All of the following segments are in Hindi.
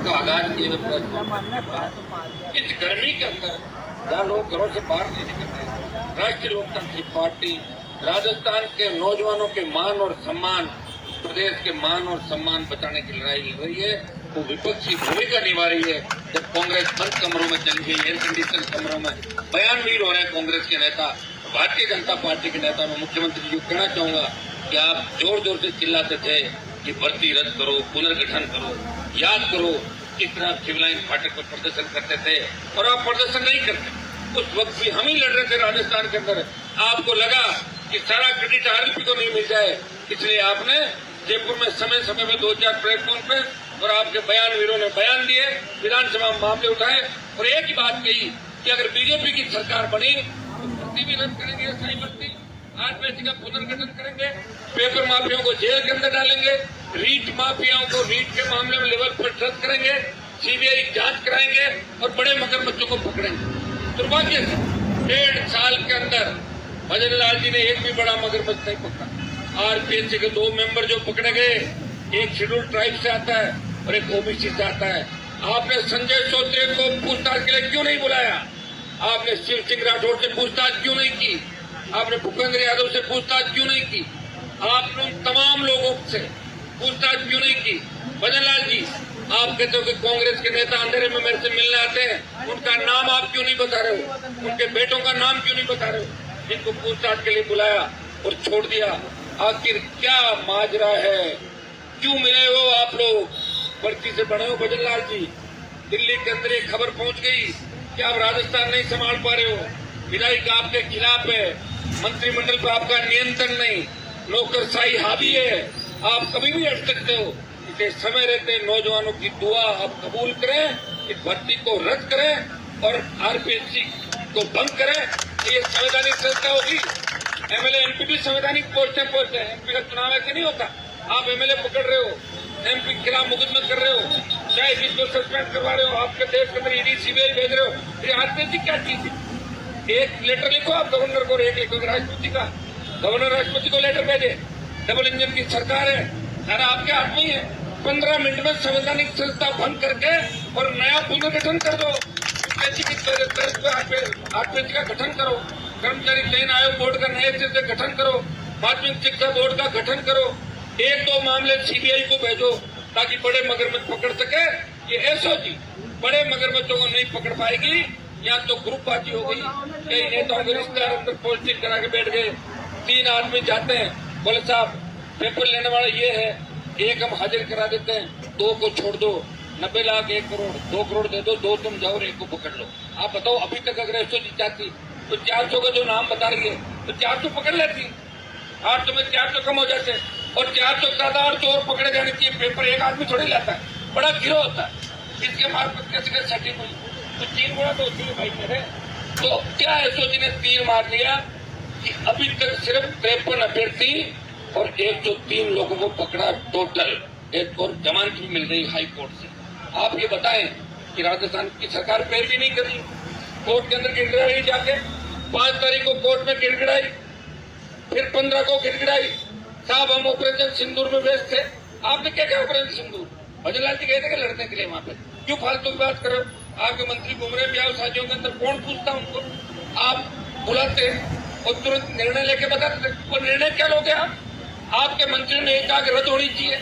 का आगाज किए हुए इस गर्मी के अंदर जहाँ लोग घरों से बाहर नहीं निकल रहे, राष्ट्रीय लोकतांत्रिक पार्टी राजस्थान के नौजवानों के मान और सम्मान, प्रदेश के मान और सम्मान बचाने की लड़ाई लड़ रही है। वो विपक्षी भूमिका निभा रही है। जब कांग्रेस बंद कमरों में चली गई, एयर कंडीशन कमरों में बयानवीर हो रहे हैं कांग्रेस के नेता, भारतीय जनता पार्टी के नेता, मैं मुख्यमंत्री जी को कहना चाहूंगा कि आप जोर जोर से चिल्लाते थे कि भर्ती रद्द करो, पुनर्गठन करो। याद करो किस तरह सिविल लाइन फाटक पर प्रदर्शन करते थे और आप प्रदर्शन नहीं करते। उस वक्त भी हम ही लड़ रहे थे राजस्थान के अंदर। आपको लगा कि सारा क्रेडिट आरएलपी को नहीं मिल जाए, इसलिए आपने जयपुर में समय समय में 2-4 प्लेटफॉर्म पे और आपके बयानवीरों ने बयान दिए, विधानसभा में मामले उठाए और एक ही बात कही कि अगर बीजेपी की सरकार बनी तो भर्ती भी रद्द करेंगे, स्थायी भर्ती, आरपीएससी का पुनर्गठन करेंगे, पेपर माफियाओं को जेल के अंदर डालेंगे, रीट माफियाओं को रीट के मामले में लेवल पर ट्रस्ट करेंगे, सीबीआई जांच कराएंगे और बड़े मगरमच्छों को पकड़ेंगे। दुर्भाग्य से 1.5 साल के अंदर भजन लाल जी ने एक भी बड़ा मगरमच्छ नहीं पकड़ा। आरपीएससी के 2 मेंबर जो पकड़े गए, एक शेड्यूल्ड ट्राइब से आता है और एक ओबीसी से आता है। आपने संजय चौधरी को पूछताछ के लिए क्यों नहीं बुलाया? आपने शिव सिंह राठौर से पूछताछ क्यों नहीं की? आपने भूपेंद्र यादव से पूछताछ क्यों नहीं की? आपने तमाम लोगों से पूछताछ क्यों नहीं की? भजन लाल जी, आप कहते हो कि कांग्रेस के नेता अंधेरे में मेरे से मिलने आते हैं, उनका नाम आप क्यों नहीं बता रहे हो? उनके बेटों का नाम क्यों नहीं बता रहे हो? जिनको पूछताछ के लिए बुलाया और छोड़ दिया, आखिर क्या माजरा है? क्यों मिले हो आप लोग? पर्ची से बने हो भजन लाल जी। दिल्ली के अंदर एक खबर पहुंच गई कि आप राजस्थान नहीं संभाल पा रहे हो, विधायक आपके खिलाफ है, मंत्रिमंडल पर आपका नियंत्रण नहीं, नौकरशाही हावी है, आप कभी भी हट सकते हो। इसलिए समय रहते नौजवानों की दुआ आप कबूल करें, इस भर्ती को रद्द करें और आरपीएससी को बंद करें। ये संवैधानिक संस्था होगी। एमएलए एमपी भी संवैधानिक पोस्ट है। एमपी का चुनाव ऐसे नहीं होता। आप एमएलए पकड़ रहे हो, एमपी के खिलाफ मुकदमा कर रहे हो, चाहे जिसको सस्पेंड करवा रहे हो, आपके देश के अंदर ईडी सीबीआई भेज रहे हो। ये आरपीएससी क्या चीज है? एक लेटर लिखो आप गवर्नर को, एक लिखो राष्ट्रपति का, गवर्नर राष्ट्रपति को लेटर भेजे। डबल इंजन की सरकार है, सारा आपके हाथ में है। 15 मिनट में संवैधानिक संस्था भंग करके और नया पुनर्गठन कर दो। आरपीएससी का गठन करो, कर्मचारी चयन आयोग बोर्ड का नए सिरे से गठन करो, माध्यमिक शिक्षा बोर्ड का गठन करो, 1-2 मामले सीबीआई को भेजो ताकि बड़े मगरमच्छ पकड़ सके। ये एसओजी बड़े मगरमच्छों को नहीं पकड़ पाएगी। या तो ग्रुपबाजी हो गई, कई नेताओं के रिश्तेदार अंदर पोस्टिंग करा के बैठ गए। 3 आदमी जाते हैं, बोले साहब पेपर लेने वाला ये है, एक हम हाजिर करा देते हैं, 2 को छोड़ दो, 90 लाख 1 करोड़, 2 करोड़ दे दो, 2 तुम जाओ और 1 को पकड़ लो। आप बताओ अभी तक अगर एसओजी चाहती तो 400 का जो नाम बता रही है तो 400 पकड़ लेती, 800 में 400 कम हो जाते और 400 ज्यादा और चोर पकड़े जाने चाहिए। पेपर एक आदमी थोड़ी लाता है, बड़ा गिरोह होता है, इसके मार्फत कैसे सेटिंग हुई? तो 3 गुना तो होती है भाई मेरे। तो क्या एसओजी ने तीर मार लिया कि अभी तक सिर्फ 53 अभ्यर्थी और 103 लोगों को पकड़ा टोटल। एक और जमानत भी मिल गई हाई कोर्ट से। आप ये बताएं कि राजस्थान की सरकार पैरवी नहीं कर रही, कोर्ट के अंदर गिड़गिड़ाई जाके। 5 तारीख को कोर्ट में गिड़गिड़ाई, फिर 15 को गिड़गिड़ाई। साहब हम ऑपरेशन सिंदूर में व्यस्त थे। आपने क्या किया ऑपरेशन सिंदूर? भजन लाल जी गए थे लड़ने के लिए वहां पे, क्यों फालतू की बात करो? आपके मंत्री घूम रहे ब्याह शादियों के अंदर, कौन पूछता उनको? आप बुलाते और तुरंत निर्णय लेके बताते। वो निर्णय क्या लोगे आप? आपके मंत्री ने कहा कि रद्द होनी चाहिए,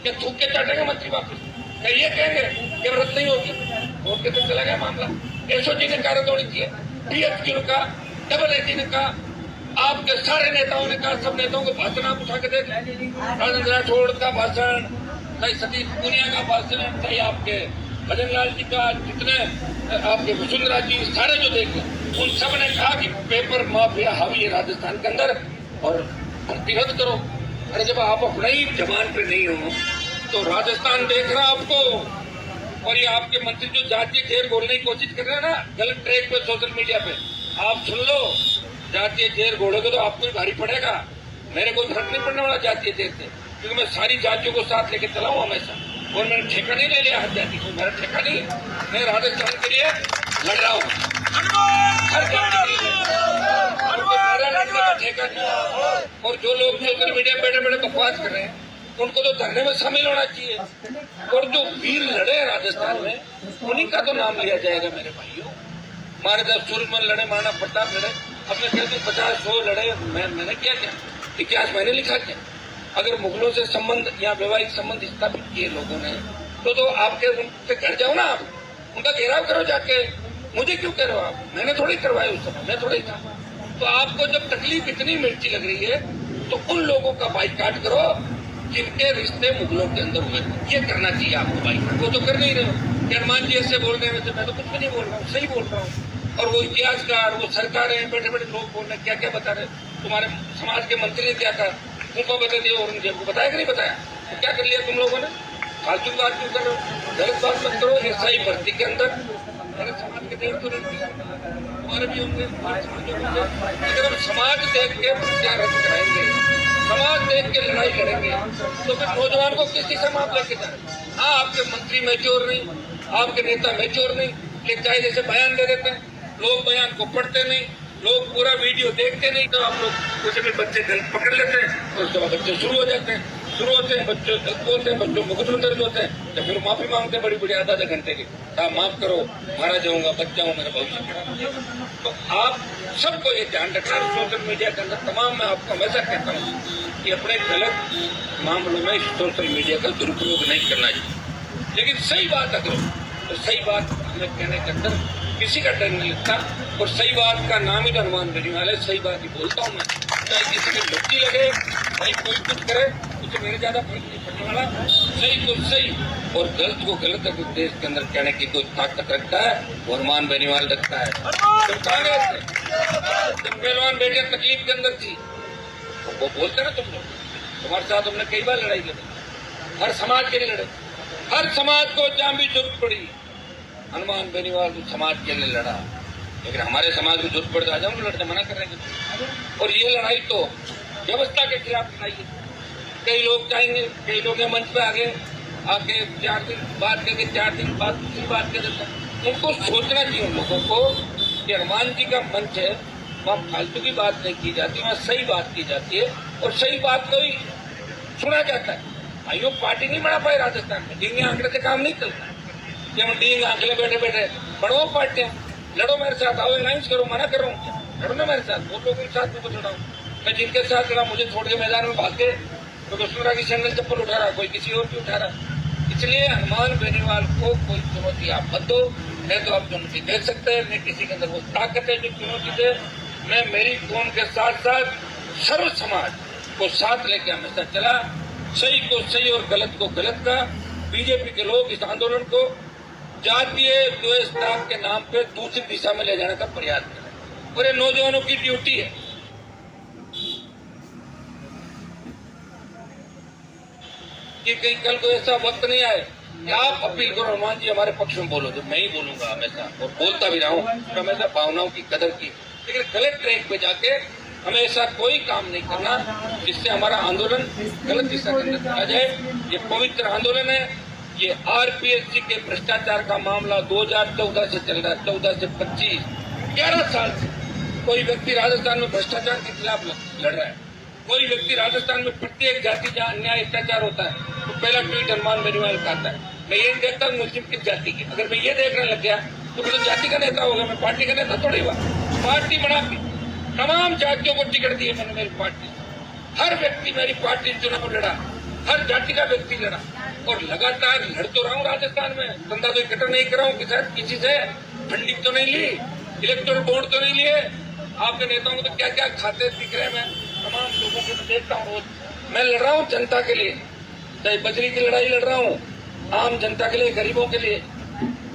क्या थूक के चाटेंगे मंत्री वापस? क्या ये कहेंगे कि रद्द नहीं होगी? कोर्ट के तो चला गया मामला। एसओजी ने कहा रद्द होनी चाहिए, डीएसपी ने कहा, डबल एसपी ने कहा, आपके सारे नेताओं ने कहा। सब नेताओं को भाषण आप उठा के देख, राजेंद्र राठौड़ का भाषण, चाहे सतीश पूनिया का भाषण, चाहे आपके भजन लाल जी का, जितने आपके वसुंधरा जी, सारे जो देखे उन सब ने कहा कि पेपर माफिया हावी है राजस्थान के अंदर और भर्ती रद्द करो। अरे जब आप अपने ही जमान पे नहीं हो तो राजस्थान देख रहा आपको। और ये आपके मंत्री जो जातीय घेर बोलने की कोशिश कर रहे हैं ना, गलत ट्रैक पे सोशल मीडिया पे, आप सुन लो, जातीय घेर बोलोगे तो आपको ही भारी पड़ेगा। मेरे कोई फर्क नहीं पड़ने वाला जातीय घेर से, क्योंकि मैं सारी जातियों को साथ लेके चला हूँ हमेशा और मैंने ठेका नहीं ले लिया हर जाति को। मेरा ठेका नहीं, मैं राजस्थान के लिए लड़ रहा हूँ, हर जाति के लिए मेरा लड़ने का ठेका नहीं। और जो लोग सोशल मीडिया बैठे बैठे बकवास कर रहे हैं, उनको तो धरने में शामिल होना चाहिए। और जो वीर लड़े राजस्थान में, उन्हीं का तो नाम लिया जाएगा मेरे भाइयों। हमारे जब सूरजमल लड़े, महाराणा प्रताप लड़े, अब मैं कहती हूँ 50-100 लड़े, मैंने क्या इतिहास मैंने लिखा क्या? अगर मुगलों से संबंध या वैवाहिक संबंध स्थापित किए लोगों ने, तो आपके उनसे घर जाओ ना, आप उनका घेराव करो जाके। मुझे क्यों कह रहे हो आप? मैंने थोड़ी करवाया उस समय, मैं थोड़ी था। तो आपको जब तकलीफ इतनी मिर्ची लग रही है, तो उन लोगों का बाइकाट करो जिनके रिश्ते मुगलों के अंदर हुए। ये करना चाहिए आपको बाइकाट। वो तो कर नहीं रहे हो कि हनुमान जी ऐसे बोल रहे हैं, मैं तो कुछ भी नहीं बोल रहा हूँ, सही बोल रहा हूँ। और वो इतिहासकार, वो सरकारें, बैठे बैठे लोग बोल रहे क्या क्या बता रहे। तुम्हारे समाज के मंत्री ने क्या कहा, उनको बता दिया, औरंगजेब को बताया कि नहीं बताया? तो क्या कर लिया तुम लोगों ने? फालतू की बात क्यों कर रहे हो? गलत बात मत करो। एसआई भर्ती के अंदर मेरे समाज के देख तो रहती है, तुम्हारे भी होंगे। अगर हम समाज देख के क्या रद्द कराएंगे, समाज देख के लड़ाई लड़ेंगे, तो फिर नौजवान को किस दिशा में आप लेके जा रहे हैं? हाँ, आपके मंत्री मैच्योर नहीं, आपके नेता मैच्योर नहीं, लेकिन चाहे जैसे बयान दे देते हैं, लोग बयान को पढ़ते नहीं, लोग पूरा वीडियो देखते नहीं। तो आप लोग कुछ भी बच्चे गलत पकड़ लेते हैं, तो उसके बाद बच्चे शुरू हो जाते हैं, बच्चे गलत बोलते हैं, बच्चों मुकदमे दर्ज होते हैं, तो फिर माफी मांगते हैं बड़ी बड़ी आधा घंटे की, साहब माफ करो, मारा जाऊंगा, बच्चा हूँ, मेरा भविष्य। तो आप सबको ये ध्यान रखना है। सोशल मीडिया के अंदर तमाम मैं आपको हमेशा कहता हूँ कि अपने गलत मामलों में सोशल मीडिया का दुरुपयोग नहीं करना चाहिए, लेकिन सही बात अगर तो सही बात हमें कहने के अंदर किसी का डर नहीं लगता। और सही बात का नाम ही हनुमान बेनीवाल है। सही बात ही बोलता हूँ मैं, चाहे किसी की लड़की लगे, चाहे कोई कुछ करे, उसे मेरे ज्यादा फर्क नहीं पड़ने वाला। सही को सही और गलत को गलत अगर देश के अंदर कहने की कोई ताकत रखता है, वो हनुमान बेनीवाल रखता है। तो कांग्रेस जब पहलवान बेटियां तकलीफ के अंदर थी, तो वो बोलते ना तुम लोग, तुम्हारे साथ हमने कई बार लड़ाई लड़ी, हर समाज के लिए लड़े, हर समाज को जहां भी जरूरत पड़ी हनुमान बेनीवाल तो समाज के लिए लड़ा। लेकिन हमारे समाज को जरूरत पड़ जाए हम लड़ते मना कर रहे हैं। और ये लड़ाई तो व्यवस्था के खिलाफ लड़ाई है। कई लोग चाहेंगे, कई लोग मंच पे आगे आके 4 दिन बात करके 4 दिन बाद दूसरी बात कर देते हैं। उनको सोचना चाहिए उन लोगों को कि हनुमान जी का मंच है, वहाँ फालतू की बात नहीं की जाती, वहाँ सही बात की जाती है और सही बात को ही सुना जाता है। भाइयों, पार्टी नहीं बना पाए राजस्थान में, डींगे आंकड़े से काम नहीं चलता है। कि हम डींगे आंकड़े बैठे बैठे बढ़ो पार्टियां, लड़ो मेरे साथ, आओ अलायंस करो, मना कर रहा हूँ, लड़ो ना मेरे साथ। वो लोगों के साथ में लड़ा हूँ मैं, जिनके साथ लड़ा मुझे छोड़ के मैदान में भाग गए, तो दुश्मन की सैंडल चप्पल उठा रहा, कोई किसी और की उठा रहा। इसलिए हनुमान बेनीवाल को कोई चुनौती आप मत दो, है तो आप चुनौती देख सकते हैं। मैं किसी के अंदर वो ताकत है जो चुनौती दे। मैं मेरी कौम के साथ साथ सर्व समाज को साथ लेके हमेशा चला। सही को सही और गलत को गलत का। बीजेपी के लोग इस आंदोलन को जातीय द्वेष त्याग के नाम पे दूसरी दिशा में ले जाने का प्रयास करें, और ये नौजवानों की ड्यूटी है। कि कहीं कल को ऐसा वक्त नहीं आए कि आप अपील करो हनुमान जी हमारे पक्ष में बोलो, तो मैं ही बोलूंगा हमेशा, और बोलता भी रहा हूँ हमेशा भावनाओं की कदर की। लेकिन गलत ट्रैक पे जाके हमें ऐसा कोई काम नहीं करना जिससे हमारा आंदोलन गलत दिशा के अंदर चला जाए। ये पवित्र आंदोलन है। ये आरपीएससी के भ्रष्टाचार का मामला 2014 से चल रहा है, 14 से 25, 11 साल से कोई व्यक्ति राजस्थान में भ्रष्टाचार के खिलाफ लड़ रहा है। कोई व्यक्ति राजस्थान में प्रत्येक जाति जहाँ अन्याय अत्याचार होता है तो पहला ट्वीट हनुमान बेनीवाल का आता है। मैं ये देखता हूँ मुस्लिम किस जाति की, अगर मैं ये देखने लग गया तो मैं तो जाति का नेता होगा, मैं पार्टी का नेता थोड़ी हुआ। पार्टी बना के तमाम जातियों को टिकट दिए मैंने मेरी पार्टी, हर व्यक्ति मेरी पार्टी चुनाव लड़ा, हर जाति का व्यक्ति लड़ा, और लगातार लड़ तो रहा हूँ राजस्थान में। धंधा तो इकट्ठा नहीं कर रहा हूँ किसी से, फंडिंग तो नहीं ली, इलेक्टोरल बॉन्ड तो नहीं लिए। आपके नेताओं को तो क्या क्या खाते दिख रहे हैं, मैं तमाम लोगों को तो देखता हूँ रोज। मैं लड़ रहा हूँ जनता के लिए, चाहे बजरी की लड़ाई लड़ रहा हूँ आम जनता के लिए, गरीबों के लिए,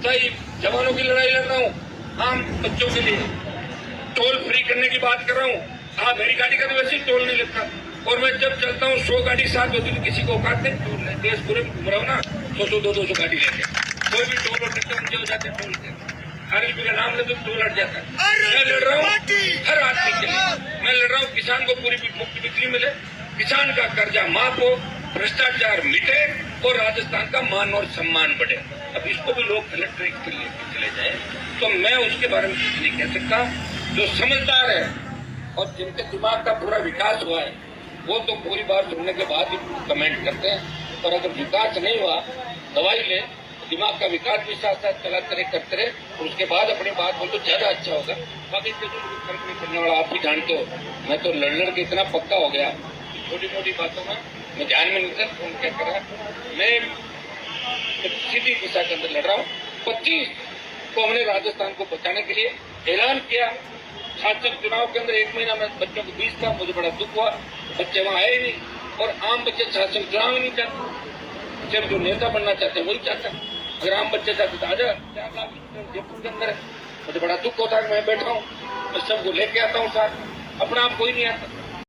चाहे जवानों की लड़ाई लड़ रहा हूँ आम बच्चों के लिए, टोल फ्री करने की बात कर रहा हूँ। हाँ, मेरी गाड़ी का तो वैसे ही टोल नहीं लगता, और मैं जब चलता हूँ 100 गाड़ी साथ होती तो किसी को औकात नहीं टोल नहीं। देश पूरे में घूम रहा हूँ ना, 200 गाड़ी लेके, कोई भी टोल और टक्कर मुझे हो जाते टोल के, आरएलपी का नाम ले तो टोल हट जाता है। मैं लड़ रहा हूँ हर आदमी के लिए, मैं लड़ रहा हूँ किसान को पूरी मुफ्त बिजली मिले, किसान का कर्जा माफ हो, भ्रष्टाचार मिटे और राजस्थान का मान और सम्मान बढ़े। अब इसको भी लोग गलत ट्रैक के लिए चले जाए तो मैं उसके बारे में कुछ नहीं कह सकता। जो समझदार है और जिनके दिमाग का पूरा विकास हुआ है वो तो पूरी बात सुनने के बाद ही कमेंट करते हैं। पर अगर विकास नहीं हुआ, दवाई ले, दिमाग का विकास भी साथ साथ करते रहे और उसके बाद अपनी बात बोल तो ज्यादा अच्छा होगा। बाकी फर्क नहीं पड़ने वाला, आप भी जानते हो। मैं तो लड़ के इतना पक्का हो गया, छोटी मोटी बातों में मैं ध्यान में नहीं रखता। कौन क्या कर रहा है, मैं सीधी दिशा के अंदर लड़ रहा हूँ। 25 को हमने राजस्थान को बचाने के लिए ऐलान किया। शासन चुनाव के अंदर 1 महीना में बच्चों को 20 था, मुझे बड़ा दुख हुआ, बच्चे वहां आए नहीं। और आम बच्चे शासन चुनाव ही नहीं चाहते, सिर्फ जो नेता बनना चाहते हैं वही चाहते हैं। अगर आम बच्चे चाहते तो आजा, 4 लाख जयपुर के अंदर है। मुझे बड़ा दुख होता है, मैं बैठा हूँ, मैं सबको लेके आता हूँ साथ, अपना आप कोई नहीं आता।